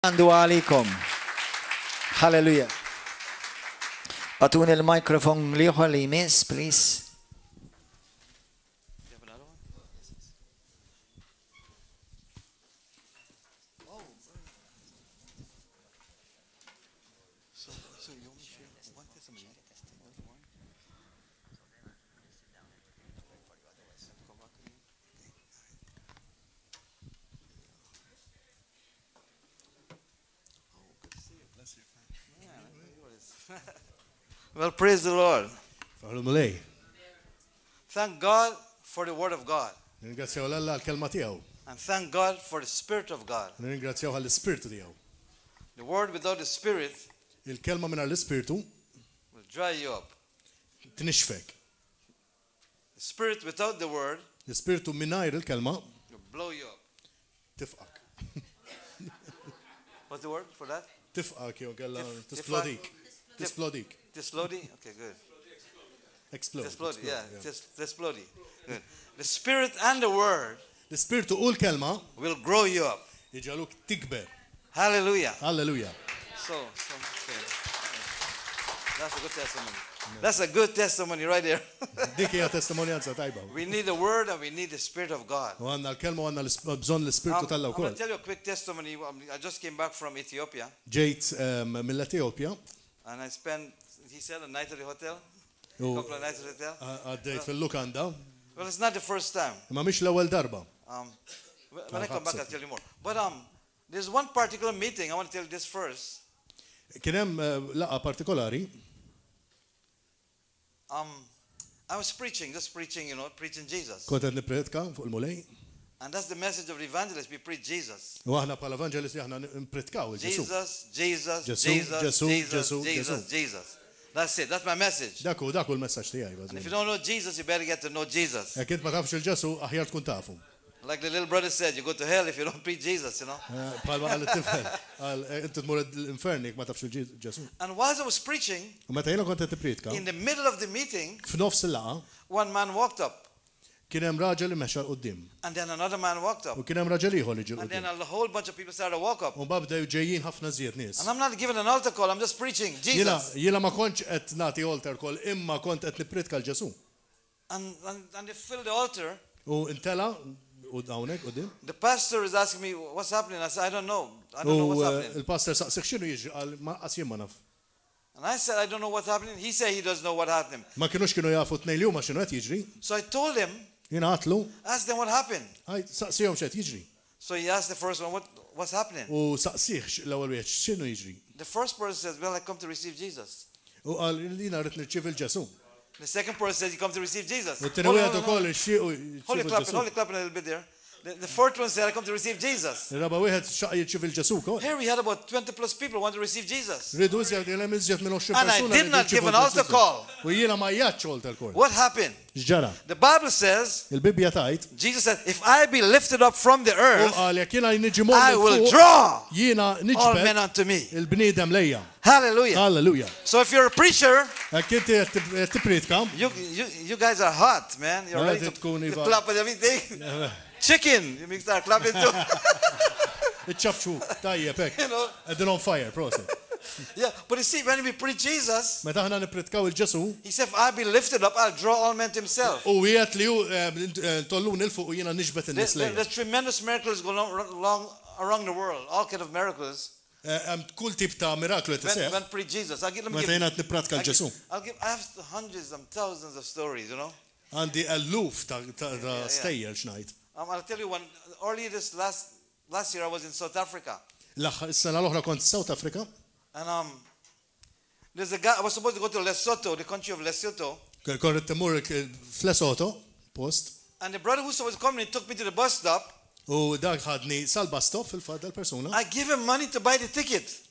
Għandu għalikom. Hallelujah. Għatun il-mikrofon liħor li jmiss, please. Well, praise the Lord. Thank God for the Word of God. And thank God for the Spirit of God. The Word without the Spirit will dry you up. The Spirit without the Word will blow you up. What's the word for that? Displodi? Okay, good. Explode. Displodi, yeah. Displodi. Good. The Spirit and the Word will grow you up. Hallelujah. Hallelujah. So okay. That's a good testimony. That's a good testimony right there. We need the Word and we need the Spirit of God. I'm going to tell you a quick testimony. I just came back from Ethiopia. And I spent, he said, a night at the hotel. A couple of nights at the hotel. Well, it's not the first time. When I come back, I'll tell you more. But there's one particular meeting. I want to tell you this first. I was preaching, preaching Jesus. And that's the message of the evangelist. We preach Jesus. Jesus. That's it. That's my message. And if you don't know Jesus, you better get to know Jesus. Like the little brother said, you go to hell if you don't preach Jesus, And whilst I was preaching, in the middle of the meeting, one man walked up. And then another man walked up. And then a whole bunch of people started to walk up. And I'm not giving an altar call, I'm just preaching Jesus. And they filled the altar. The pastor is asking me, what's happening? I said, I don't know. I don't know what's happening. And I said, I don't know what's happening. He said he doesn't know what happened. So I told him, ask them what happened. So he asked the first one, what's happening? The first person says, well, I come to receive Jesus. The second person says, you come to receive Jesus. Hold it clapping a little bit there. The fourth one said, I come to receive Jesus. Here we had about 20 plus people who want to receive Jesus. And I did not give an altar call. What happened? The Bible says, Jesus said, if I be lifted up from the earth, I will draw all men unto me. Hallelujah. Hallelujah. So if you're a preacher, you guys are hot, man. You're ready to clap and everything. Chicken, you start clapping too. They're on fire, process. Yeah, but you see, when we preach Jesus, he said, if I be lifted up, I'll draw all men to himself. There's tremendous miracles going on around the world, all kinds of miracles. When preach Jesus, I have hundreds and thousands of stories, I'll tell you one. Earlier this last year, I was in South Africa. And there's a guy. I was supposed to go to Lesotho, the country of Lesotho. And the brother who was coming, he took me to the bus stop. I gave him money to buy the ticket.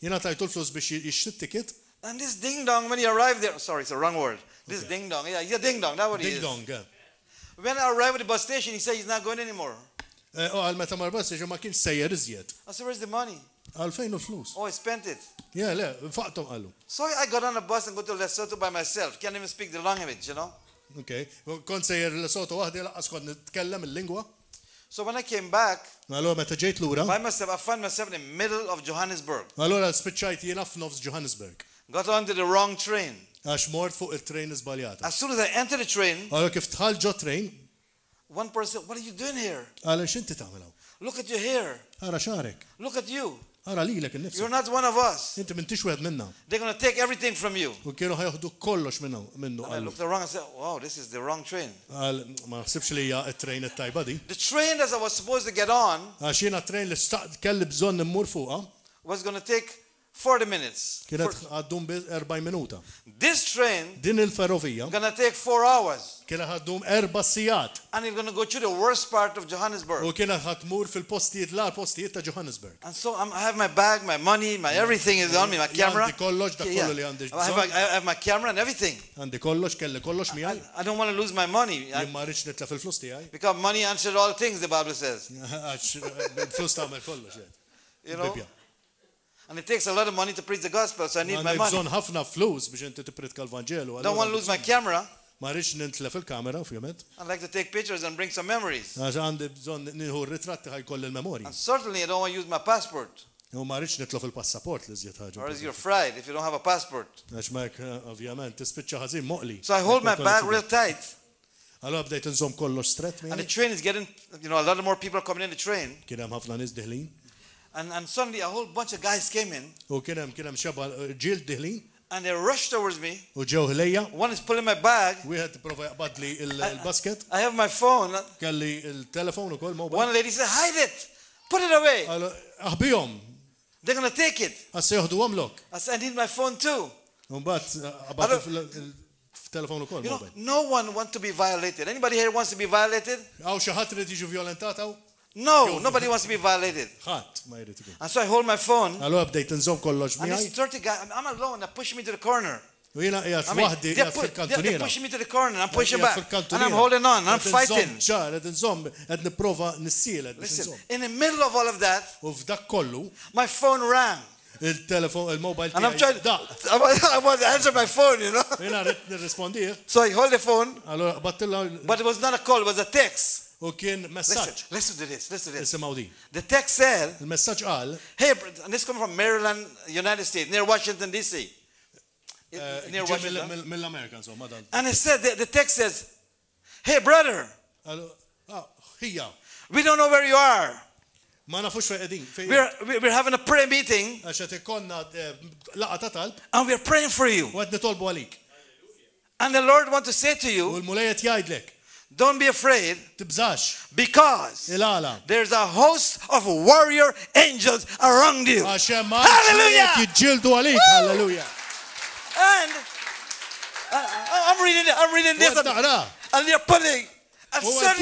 And this ding dong, when he arrived there, sorry, it's a wrong word. This ding dong, yeah, ding dong, that's what he is. When I arrived at the bus station, he said he's not going anymore. I said, where's the money? Oh, I spent it. So I got on a bus and go to Lesotho by myself. Can't even speak the language, Okay. So when I came back, Allora meta ġejt lura, I found myself in the middle of Johannesburg. allora spiċċajt jiena f'nofs Johannesburg. Got onto the wrong train. Għax mort fuq il-train iżbaljata. As soon as I entered the train, Allora kif tħall ġo train, one person said, "What are you doing here? għala x'inti tagħmel hawn? Look at your hair. Ara xarek, Look at you. ara lilek innifsek. You're not one of us. Inti m'intix wieħed minna. They're going to take everything from you." U kienu ħajoħdu kollox minnu. And I looked around and said, "Wow, this is the wrong train." Ma ħsibx li hija t-train it-tajba di. The train that I was supposed to get on Għax jiena train li kelli bżonn immur fuqha, was going to take 40 minutes. kienet għaddum 40 minuta. This train Din il-ferrovija going to take 4 hours. kienet ħaddum 4 sijat. And it's going to go through the worst part of Johannesburg. U kienet ħatmur fil-postijiet postijiet ta' Johannesburg. And so I have my bag, my money, my everything is on me, my camera. Għandi kollox, dak kollu li għandi I have my camera and everything. Għandi kollox, kelli kollox miegħi. I don't want to lose my money. Jien ma rridx nitlef il-flus tiegħi. Because money answers all things, the Bible says. Għax il-flus tagħmel kollox. You know? And it takes a lot of money to preach the gospel, so I need my money. Bżonn ħafna flus biex inti tippredika l-Vanġelu. Don't want to lose my camera. Ma rridx nintlef il-kamera, ovvjament. I'd like to take pictures and bring some memories. Għax għandi bżonn nieħu r-ritratti ħajkoll il-memorji. And certainly I don't want to use my passport. U ma rridx nitlof il-passaport li żjed ħaġa. Or is you're fried if you don't have a passport. Għax mek ovvjament tispiċċa ħażin moqli. So I hold my bag real tight. Allora bdejt inżomm kollox strett And the miegħi. train is getting, a lot more people are coming in the train. Kien hemm ħafna nies diħlin. And suddenly a whole bunch of guys came in. U kien hemm xaba ġiel diħlin. And they rushed towards me. U ġew ħlejja. One is pulling my bag. Wieħed prova jaqbadli il-basket. I have my phone. Kelli il-telefon ukoll mobile. One lady said, "Hide it. Put it away. Aħbihom. They're going to take it." Għassa joħdu għamlok. I said, "I need my phone too." Mbagħad qabad il-telefon ukoll mobile. No one wants to be violated. Anybody here wants to be violated? Għaw xi ħadd irid jiġu vjolentataw? No, nobody wants to be violated. Ħadd ma jrid ikun. And so I hold my phone. Allura bdejt inżomm kollox And miegħi. this 30 guy, I'm alone. They push me to the corner. U jiena qiegħed I mean, waħdi they're qiegħed fil-kantuniera. pushing me to the corner. I'm pushing back. And I'm holding on. I'm fighting. Ċar, qed inżomm qed nipprova nissieled biex Listen, inżomm. in the middle of all of that, U f'dak kollu my phone rang. il-telefon il-mobile And I'm trying tiegħi I want to answer my phone, Jiena rrid nirrispondih. So I hold the phone, Allura battilla but it was not a call, it was a text. u kien messaġġ. Listen to this, listen to this. Isimgħu din. The text said, Il-messaġġ qal "Hey, and this comes from Maryland, United States, near Washington, D.C. Near Washington. mill-Amerika insomma dan. And it said, the text says, "Hey, brother, Ħija, we don't know where you are. ma nafux fejn qegħdin. We're having a prayer meeting, Għax qed ikollna laqgħa ta' talb and we're praying for you. u qed nitolbu għalik. And the Lord wants to say to U you, l-mulej qed jgħidlek, don't be afraid, tibżax, because il-għala. there's a host of warrior angels around you." Għax hemm Hallelujah! qed jiġġieldu għalik. Halleluja. And I'm reading this, Waqt taqra. and they're pulling. And What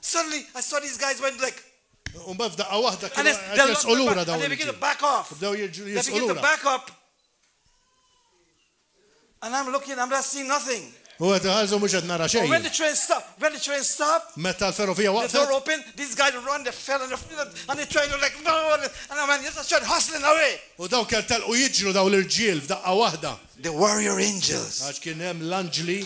suddenly, I saw these guys went like, U mbagħad f'daqqa waħda and kienu qed jesqu lura dawn they begin to il-ġiel. back off. Bdew They jesqu begin to lura. back up. And I'm looking, I'm not seeing nothing. U qed ħarsu mhux qed nara xejn. When the train stopped, Meta l-ferrovija the door waqfet, opened, these guys run, they fell, and the train was like, no, and I'm just started hustling away. u daw kell telqu jiġru daw l-irġiel f'daqqa waħda. The warrior angels. Għax kien hemm l-anġli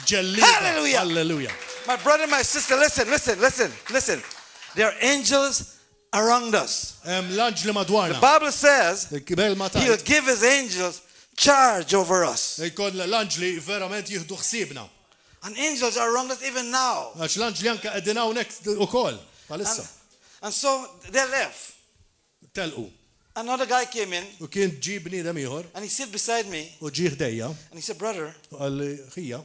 ġellida. Hallelujah. Halleluja. My brother and my sister, listen. There are angels around us. Hemm l-anġli The madwarna. Bible says Il-kibel ma He'll tajt. give His angels charge over us. Jkoll l-anġli verament jieħdu ħsiebna. And angels are around us even now. Għax l-anġli anke qegħdin hawnhekk ukoll. Bħalissa. And so they left. Telqu. Another guy came in U kien ġi bniedem ieħor and he sit beside me u ġi ħdejja and he said, "Brother, u qal ħija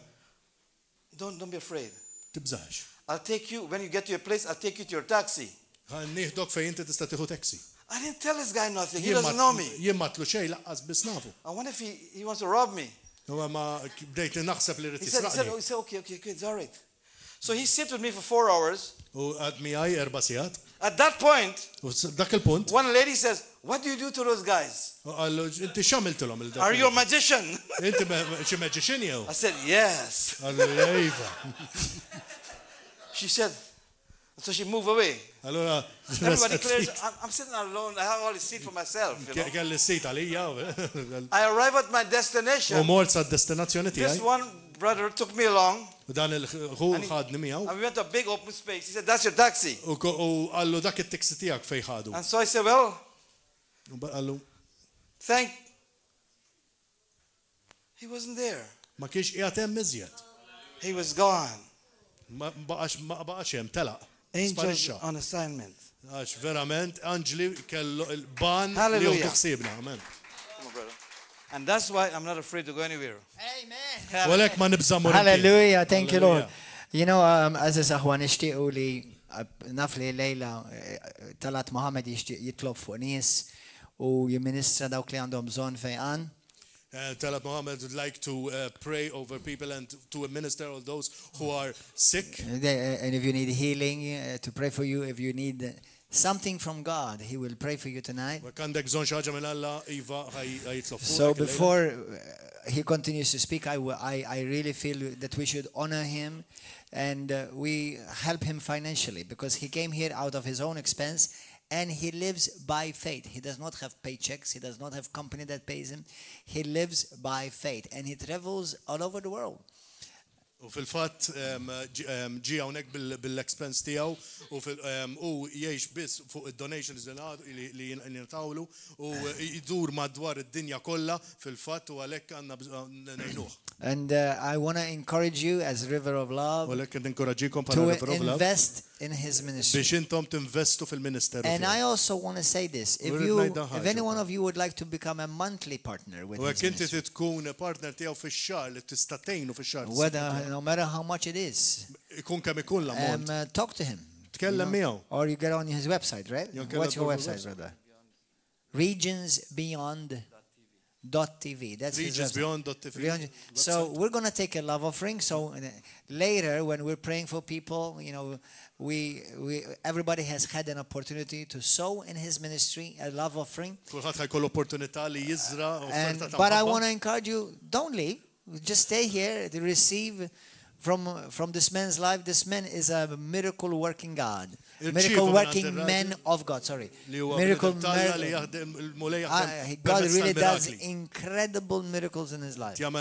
don't be afraid. tibżax. I'll take you, when you get to your place, I'll take you to your taxi." Nieħdok fejn inti tista' tieħu taxi. I didn't tell this guy nothing. He doesn't know me. Jien ma tlu xejn laqqas biss nafu. I wonder if he wants to rob me. U ma bdejt naħseb li rid He said, jisraqni. okay, it's all right. So he sit with me for 4 hours. U għad miegħi 4 sigħat. At that point, U dak il-punt one lady says, "What do you do to those guys? u qallu inti x'għamiltilhom il Are you a magician?" Inti xi maġixin jew? I said, "Yes." Qallu iva. She said, so she moved away. Allura Everybody clears. I'm sitting alone. I have all the seat for myself. kelli s-sit għalija I arrive at my u destination. mort sa' destinazzjoni This tiegħi. one brother took me along. U dan il-ħu ħadni miegħu. And we went to a big open space. He said, "That's your taxi." U qallu dak it-taxi tiegħek fejn ħadu. And so I said, "Well, U qallu thank." He wasn't there. ma kienx qiegħed hemm iżjed. He was gone. Ma baqax hemm telaq. Angels Sparixxa. on assignment. Għax verament anġli kellu il-ban li Hallelujah. jieħdu ħsiebna. Amen. Come on, brother. And that's why I'm not afraid to go anywhere. Amen. Walek ma nibża mor. Hallelujah. Thank you, Lord. Hallelujah. You know, Aziz Aħwa nixtiequ li naf li lejla Tallat Mohamed jixtieq jitlob fuq nies u jimministra dawk li għandhom bżonn fejqan. Tallat Mohamed would like to pray over people and to minister all those who are sick. And if you need healing, to pray for you. If you need something from God, He will pray for you tonight. Għandek bżonn xi ħaġa minn Alla iva ħajitlob fuq. So before he continues to speak, I really feel that we should honor him and we help him financially because he came here out of his own expense and he lives by faith. He does not have paychecks. He does not have company that pays him. He lives by faith and he travels all over the world. U fil-fatt ġi hawnhekk bil-expense tiegħu u jgħix biss fuq id-donations li jingħatawlu u jdur madwar id-dinja kollha fil-fatt u għalhekk għandna ngħinuh. And I want to encourage you as River of Love to invest in his ministry. Biex intom tinvestu fil-ministeru. And I also want to say this: if any one of you would like to become a monthly partner with his ministry, inti tkun partner tiegħu fix-xahar li tista' tgħinu fix-xahar. whether no matter how much it is, Ikun kemm ikun l-ammont. talk to him. Tkellem miegħu. Or you get on his website, right? Okay, What's your that's website, brother? Regionsbeyond.tv. That's his website. Regionsbeyond.tv. So we're going to take a love offering. So later when we're praying for people, you know, everybody has had an opportunity to sow in his ministry a love offering. Kulħadd ħajkollu opportunità li jiżra offerta ta' But I want to encourage you, don't leave. Just stay here to receive from this man's life. This man is a miracle working God. Miracle working man of God, sorry. Miracle God really does incredible miracles in his life. And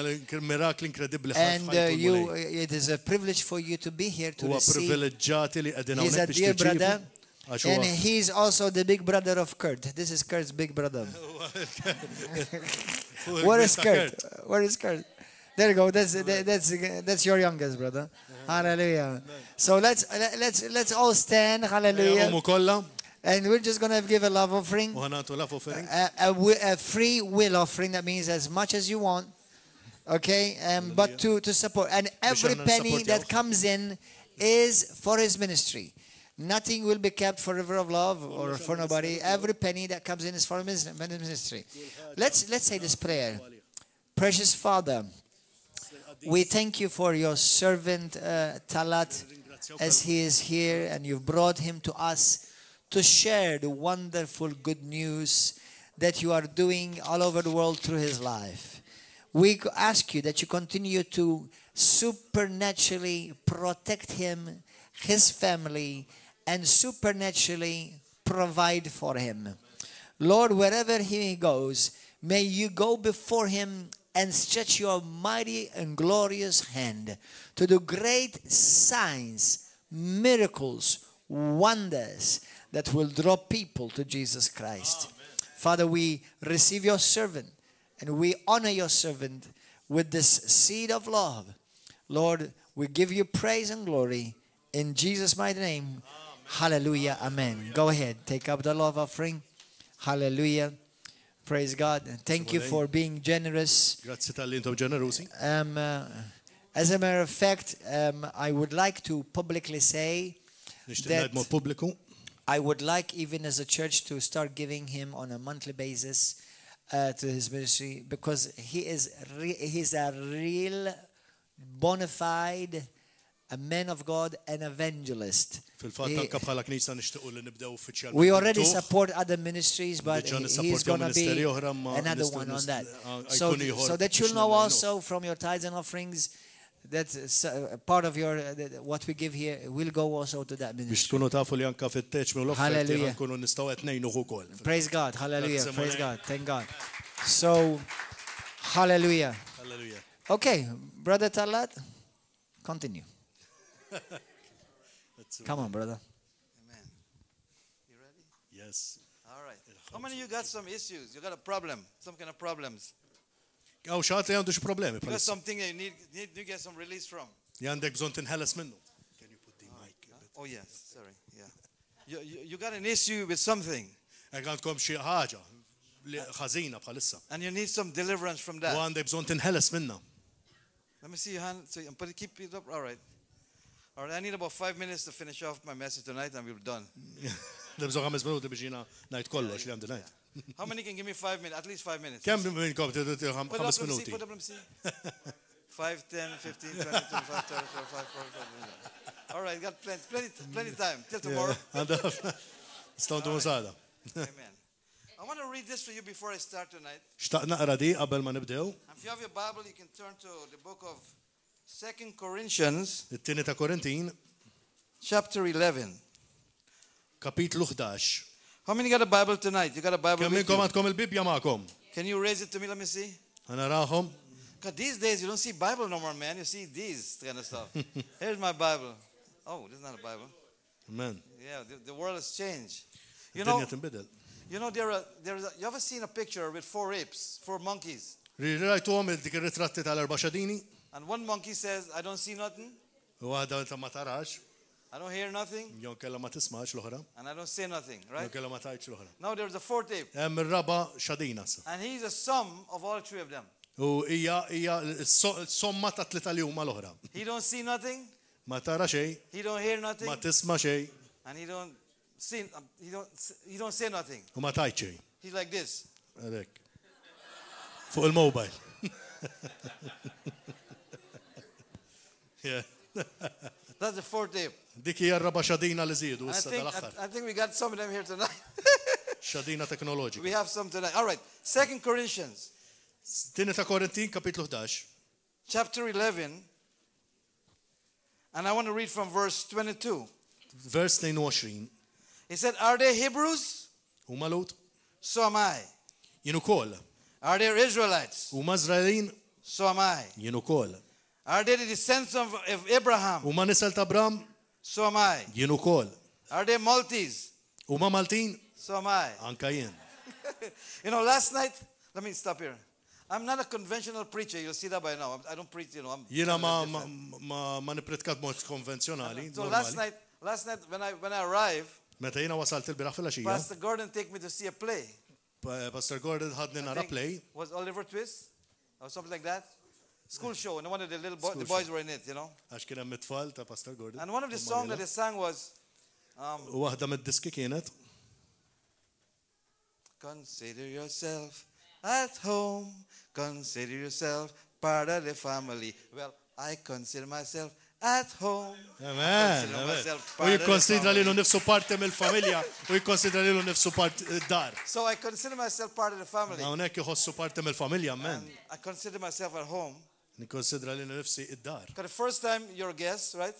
it is a privilege for you to be here to receive. He's a dear brother. And he's also the big brother of Kurt. This is Kurt's big brother. Where is Kurt? Where is Kurt? There you go. That's your youngest brother. Hallelujah. So let's all stand. Hallelujah. And we're just going to give a love offering. A free will offering. That means as much as you want. Okay. But to support. And every penny that comes in is for his ministry. Nothing will be kept for River of Love or for nobody. Every penny that comes in is for his ministry. Let's say this prayer. Precious Father, we thank you for your servant Tallat as he is here and you've brought him to us to share the wonderful good news that you are doing all over the world through his life. We ask you that you continue to supernaturally protect him, his family, and supernaturally provide for him. Lord, wherever he goes, may you go before him and stretch your mighty and glorious hand to do great signs, miracles, wonders that will draw people to Jesus Christ. Amen. Father, we receive your servant and we honor your servant with this seed of love. Lord, we give you praise and glory in Jesus' mighty name. Amen. Hallelujah. Amen. Go ahead. Take up the love offering. Hallelujah. Praise God. Thank you for being generous. Grazie tal-intom ġenerusi. As a matter of fact, I would like to publicly say that I would like even as a church to start giving him on a monthly basis to his ministry because he's a real bona fide a man of God, an evangelist. We already support other ministries, but he's going to be another one on that. So that you'll know also from your tithes and offerings that part of your what we give here will go also to that ministry. Hallelujah. Praise God. Hallelujah. Praise God. Thank God. So, hallelujah. Okay, Brother Tallat. Continue. Come on, brother. Amen. You ready? Yes. All right. How many of you got some issues? You got a problem, some kind of problems. Għaw xaħat li għandu xi problemi. You got something that you need to get some release from. Jandek bżon tinħeles minnu. Can you put the mic? Oh yes, sorry. Yeah. You got an issue with something. Għandkom xi ħaġa li ħażina bħalissa. And you need some deliverance from that. U għandek bżon tinħeles minna. Let me see your hand. So keep it up. All right. All right. I need about 5 minutes to finish off my message tonight, and we're done. Bżon 5 minuti biex jina ngħid kollox li għandi ngħid. How many can give me 5 minutes? At least 5 minutes. Kemm minnkom tidu 5 minuti? Put up, let me see. 5, 10, 15, 20, 25, 30, 45, 45. All right, got plenty time till tomorrow. Stondu musada. Amen. I want to read this for you before I start tonight. Xtaq naqra di qabel ma nibdew. If you have your Bible, you can turn to the book of 2 Corinthians. It-tieni ta' Korintin. Chapter 11. Kapitlu 11. How many got a Bible tonight? You got a Bible Kemm with minnkom you? għandkom il-Bibja magħkom? Can you raise it to me? Let me see. Naraħom. Because these days you don't see Bible no more, man. You see these kind of stuff. Here's my Bible. Oh, this is not a Bible. Amen. Yeah, the world has changed. You know, Dinja tinbidel. you ever seen a picture with 4 apes, 4 monkeys? Rajtuhom dik ir-ritratti tal-erba' xadini? And one monkey says, I don't see nothing, U waħda ta' ma tarax, I don't hear nothing, jew kellha ma tismax l-oħra, and I don't say nothing, jew right? kellha ma tajtx l-oħra. Now there's a 4th ape, Hemm ir-raba' xadina sa. and he's a sum of all 3 of them. U hija s-somma ta' tlieta li huma l-oħra. He don't see nothing, Ma tara xejn, he don't hear nothing, ma tisma' xejn, and he don't say nothing. u ma tajt xejn. He's like this. Għalhekk. Fuq il-mobile. Yeah. That's the 4th ape. Dik hija r-raba' xadina li żiedu And issa tal-aħħar. I think we got some of them here tonight. Xadina teknoloġika. We have some tonight. All right. 2 Corinthians, Tieni ta' Korintin kapitlu 11. chapter 11. And I want to read from verse 22. Vers 22. He said, are they Hebrews? Huma Lut? So am I. Jien ukoll. Are they Israelites? Huma Żraelin? So am I. Jien ukoll. Are they the descendants of Abraham? Huma nisel ta' Abram? So am I. Jien ukoll. Are they Maltese? Huma Maltin? So am I. Anka jien. You know, last night, let me stop here. I'm not a conventional preacher. You'll see that by now. I don't preach, I'm Jiena ma nipritkat mod konvenzjonali. So last night when I arrived, Meta jiena wasalt il-biraħ fil-għaxija, Pastor Gordon take me to see a play. Pastor Gordon ħadni nara play. Was Oliver Twist or something like that? School show, and one of the the boys were in it, Għax kien hemm it-tfal ta' Pastor Gordon. And one of the songs that they sang was U waħda mid-diski kienet Consider yourself at home. Consider yourself part of the family. Well, I consider myself at home. Amen. U jikkonsidra lilu nifsu parti mill-familja u jikkonsidra lilu nifsu parti id-dar. So I consider myself part of the family. Hawnhekk iħossu parti mill-familja, amen. And I consider myself at home. Nikkonsidra lilu nifsi id-dar. Because the first time you're a guest, right?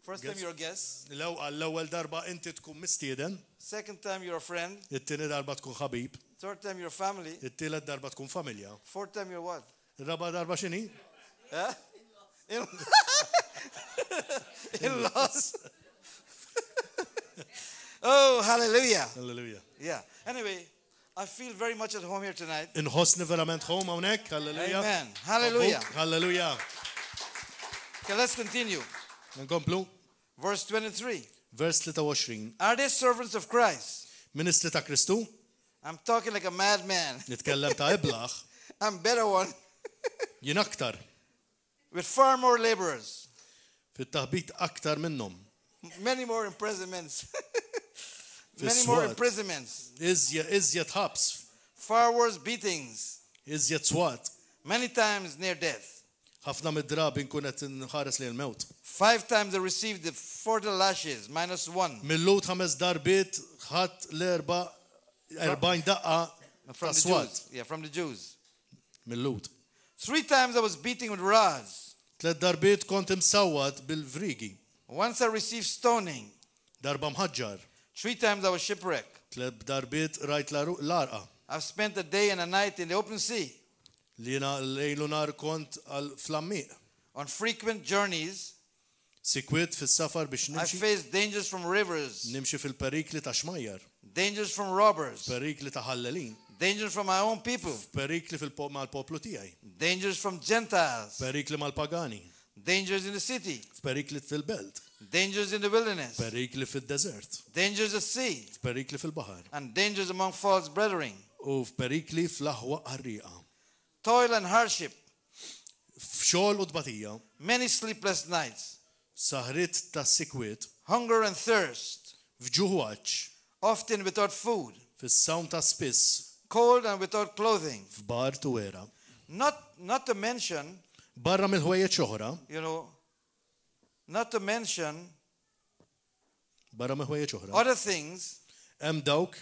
First time you're a guest. L-ewwel darba inti tkun mistieden. Second time you're a friend. It-tieni darba tkun ħabib. Third time you're family. It-tielet darba tkun familja. Fourth time you're what? Ir-raba darba x'inhi? Yeah? In-laws. Oh, hallelujah. Hallelujah. Yeah. Anyway, I feel very much at home here tonight. Inħossni verament home hawnhekk. Hallelujah. Amen. Hallelujah. Hallelujah. Okay, let's continue. Nkomplu. Verse 23. Vers 23. Are they servants of Christ? Ministri ta' Kristu. I'm talking like a madman. Nitkellem ta' iblaħ. I'm better one. Jien aktar. With far more laborers. Fit-taħbit aktar minnhom. Many more imprisonments. Many more imprisonments. Iżjed ħabs. Far worse beatings. Iżjed swat. Many times near death. Ħafna mid-drabi nkun qed inħares lejn il-mewt. 5 times I received the 40 lashes, -1. Mill-lut 5 darbiet ħadd l-40 daqqa from ta' the swat. Jews. Yeah, from the Jews. Mill-lut. 3 times I was beating with rods. 3 darbiet kont imsawwad bil-vrigi. Once I received stoning. Darba mħaġġar. 3 times I was shipwrecked. 3 darbiet rajt l-arqa. I've spent a day and a night in the open sea. Li jiena lejlu nar kont għal flammiq. On frequent journeys, Sikwit fis-safar biex I nimxi. faced dangers from rivers, Nimxi fil-perikli ta' xmajjar, dangers from robbers, perikli ta' ħallelin, dangers from my own people, perikli mal-poplu tiegħi, dangers from Gentiles, perikli mal-pagani, dangers in the city, perikli fil-belt, dangers in the wilderness, perikli fil-desert, dangers at sea, perikli fil-baħar, and dangers among false brethren, u f'perikli fl-aħwa qarriqa. toil and hardship, F'xogħol u tbatija, many sleepless nights, saħrit ta' sikwit, hunger and thirst, f'ġuħwaċ, often without food, fis-sawn ta' spiss, cold and without clothing. f'bar tuwera. Not to mention, Barra mill-ħwejjeġ oħra, not to mention barra mill-ħwejjeġ oħra, other things, hemm dawk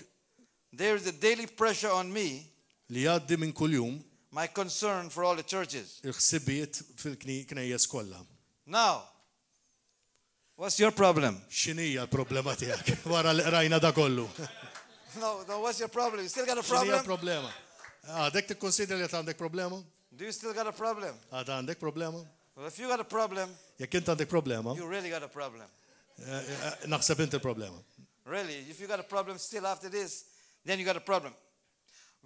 there is a daily pressure on me, li jgħaddi minn kuljum my concern for all the churches. il-ħsibijiet fil-knejjes kollha. Now, what's your problem? X'inhija l-problema tiegħek wara li qrajna da kollu? No, what's your problem? You still got a X'inhija problem? l-problema? Għadek tikkonsidra li għandek problema? Do you still got a problem? Għad għandek problema? Well, if you got a problem, Jekk int għandek problema, you really got a problem. naħseb inti l-problema. Really, if you got a problem still after this, then you got a problem.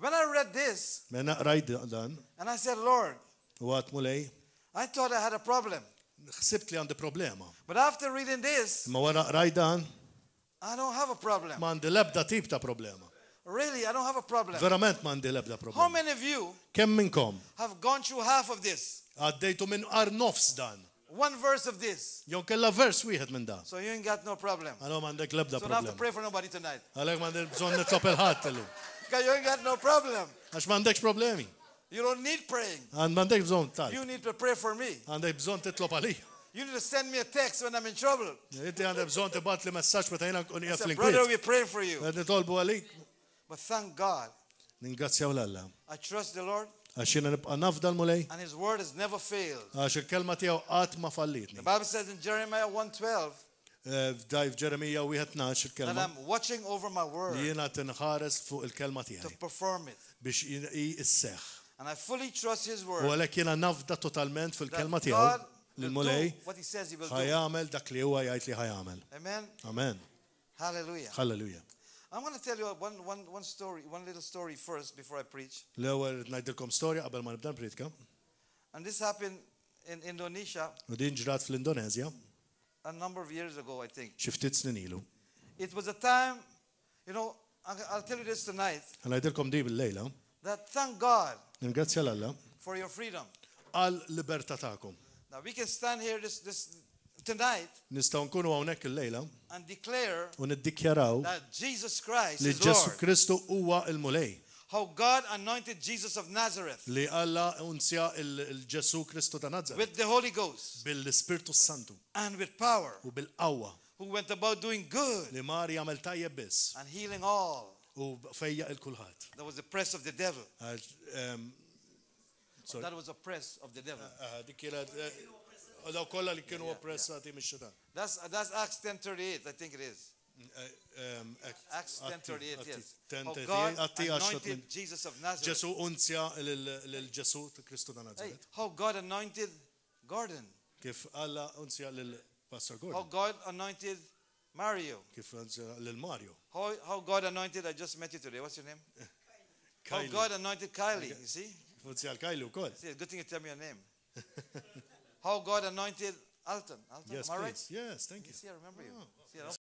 When I read this, Mena rajt dan, and I said, Lord, u għat mulej, I thought I had a problem. ħsibt li għandi problema. But after reading this, Ma wara rajt dan, I don't have a problem. ma għandi lebda tip ta' problema. Really, I don't have a problem. Verament ma għandi lebda How problema. many of you Kemm minnkom have gone through half of this? għaddejtu minn qar nofs dan? One verse of this. Jew kella vers wieħed minn dan. So you ain't got no problem. Għalhom m'għandek lebda So don't have to problema. pray for nobody tonight. Għalhekk m'għandek bżonn nitlob il-ħadd illum. Because you ain't got no problem. Għax m'għandekx problemi. You don't need praying. M'għandekx bżonn tal. You need to pray for me. Għandek bżonn titlob għalih. You need to send me a text when I'm in trouble. Inti għandek bżonn tibgħat li messaġġ meta jiena nkun I qiegħed said, brother, fl-inkwiet. we're praying for you. Qed nitolbu għalik. But thank God, Ningrazzjaw l-Alla. I trust the Lord, Għax jiena nibqa' nafda l-mulej. and His word has never failed. Għax il-kelma tiegħu qatt ma The fallitni. Bible says in Jeremiah 1:12 F'dajf Ġeremija wieħed 12 that il-kelma I'm watching over my word li jiena tinħares fuq il-kelma to tiegħi perform it. biex isseħħ. And I fully trust His U word għalhekk jiena nafda totalment fil-kelma that tiegħu God will l-mulej do what He says He will do. ħajamel dak li huwa jgħid li ħajamel. Amen. Amen. Hallelujah. Halleluja. I'm going to tell you one story, one little story first before I preach. L-ewwel ngħidilkom storja qabel ma nibda npritka. And this happened in Indonesia U din ġrat fl-Indonezja a number of years ago, I think. xi ftit snin ilu. It was a time, I'll tell you this tonight, Ngħidilkom di bil-lejla, that thank God ningrazzja l-Alla for your freedom. għal libertà tagħkom. Now we can stand here this tonight Nistgħu nkunu hawnhekk il-lejla and declare u niddikjaraw that Jesus Christ li is Ġesu Lord. Kristu huwa il-mulej. How God anointed Jesus of Nazareth Li Alla unzja il-Ġesu Kristu ta' Nazaret with the Holy Ghost bil-Ispirtu Santu and with power, u bil-qawwa who went about doing good li mar jagħmel tajjeb biss and healing all u fejja il-kulħadd. that was oppressed of the devil. Sorry. That was oppressed of the devil. Dik kienet daw kollha li kienu oppressati mix-xitan. That's Acts 10:38, I think it is. Acts 10:38, yes. How God anointed Jesus of Nazareth. Ġesu unzja lil-Ġesu Kristu ta' Hey, Nazaret. how God anointed Gordon. Kif Alla unzja lil-Pastor How Gordon. God anointed Mario. Kif unzja lil-Mario. How God anointed, I just met you today. What's your name? How Kylie. God anointed Kylie. You see? Kif unzja l-Kajlu wkoll. See, good thing you tell me your name. How God anointed Alton. Alton, Yes, am I right? please. Yes, thank you. See, I remember you. See, I don't